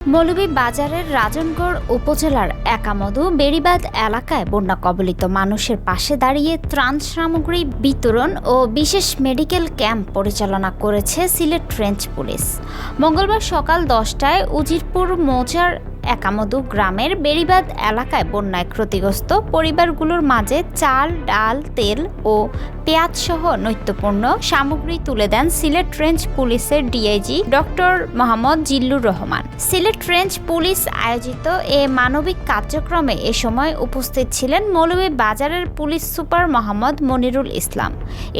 মৌলভীবাজারের রাজনগর উপজেলার একামধু বেড়িবাঁধ এলাকায় বন্যা কবলিত মানুষের পাশে দাঁড়িয়ে ত্রাণ সামগ্রী বিতরণ ও বিশেষ মেডিকেল ক্যাম্প পরিচালনা করেছে সিলেট রেঞ্জ পুলিশ। মঙ্গলবার সকাল 10টায় উজিরপুর মৌজার একামধু গ্রামের বেড়িবাঁধ এলাকায় বন্যায় ক্ষতিগ্রস্ত পরিবারগুলোর মাঝে চাল, ডাল, তেল ও পেঁয়াজ সহ নিত্যপণ্য সামগ্রী তুলে দেন সিলেট রেঞ্জ পুলিশের DIG doctor Mohammad Zillur Rahman. Sylhet range police আয়োজিত এ মানবিক কার্যক্রমে এ সময় উপস্থিত ছিলেন মৌলভীবাজারের পুলিশ সুপার মোহাম্মদ মনিরুল ইসলাম।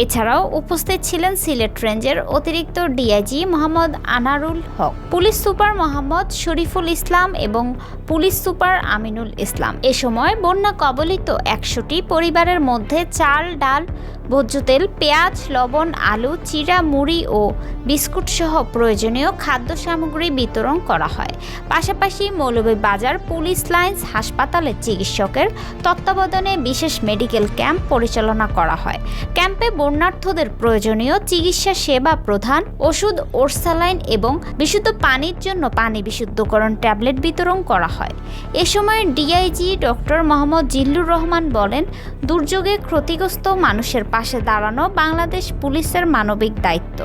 এছাড়াও উপস্থিত ছিলেন সিলেট রেঞ্জের অতিরিক্ত ডিআইজি মোহাম্মদ আনারুল হক, পুলিশ সুপার মোহাম্মদ শরীফুল ইসলাম এবং পুলিশ সুপার আমিনুল ইসলাম। এ সময় বন্যা কবলিত 100টি পরিবারের মধ্যে চাল, ডাল, ভোজ্য তেল, পেঁয়াজ, লবণ, আলু, চিড়া, মুড়ি ও বিস্কুট সহ প্রয়োজনীয় খাদ্য সামগ্রী বিতরণ করা হয়। পাশাপাশি মৌলভীবাজার পুলিশ লাইন্স হাসপাতালের চিকিৎসকের তত্ত্বাবধানে বিশেষ মেডিকেল ক্যাম্প পরিচালনা করা হয়। ক্যাম্পে বন্যার্থদের প্রয়োজনীয় চিকিৎসা সেবা প্রদান, ওষুধ, ওরসালাইন এবং বিশুদ্ধ পানির জন্য পানি বিশুদ্ধকরণ ট্যাবলেট বিতরণ করা হয়। এ সময় ডিআইজি ডক্টর মোহাম্মদ জিল্লুর রহমান বলেন, দুর্যোগে ক্ষতিগ্রস্ত মানুষের পাশে দাঁড়ানো বাংলাদেশ পুলিশের মানবিক দায়িত্ব।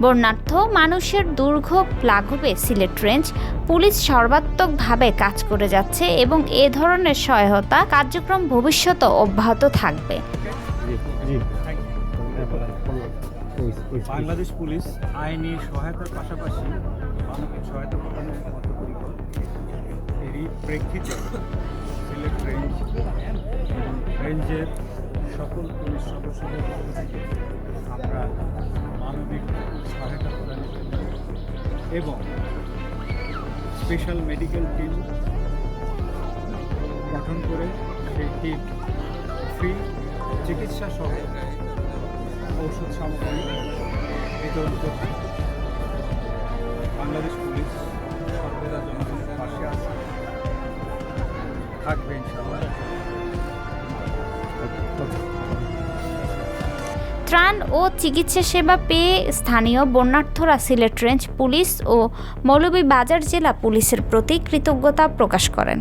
বন্যার্থ মানুষের দুর্ভোগ লাঘবে সিলেট রেঞ্জ পুলিশ সর্বাত্মকভাবে কাজ করে যাচ্ছে এবং এ ধরনের সহায়তা কার্যক্রম ভবিষ্যতে অব্যাহত থাকবে। বাংলাদেশ পুলিশ আইনি সহায়তার পাশাপাশি মানবিক সহায়তা প্রদানের বদ্ধপরিকর। এরই প্রেক্ষিতে সিলেট রেঞ্জ এবং রেঞ্জের সকল পুলিশ সদস্যদের পক্ষ থেকে আমরা মানবিক সহায়তা প্রদানের জন্য এবং স্পেশাল মেডিকেল টিম গঠন করে সেই টিম ফ্রি চিকিৎসা সহ ঔষধ সামগ্রী বিতরণ করতে বাংলাদেশ পুলিশ সর্বদা জনগণের পাশে আছে, থাকবে ইনশাআল্লাহ। ত্রাণ ও চিকিৎসা সেবা পেয়ে স্থানীয় বন্যার্থরা সিলেট রেঞ্জ পুলিশ ও মৌলভীবাজার জেলা পুলিশের প্রতি কৃতজ্ঞতা প্রকাশ করেন।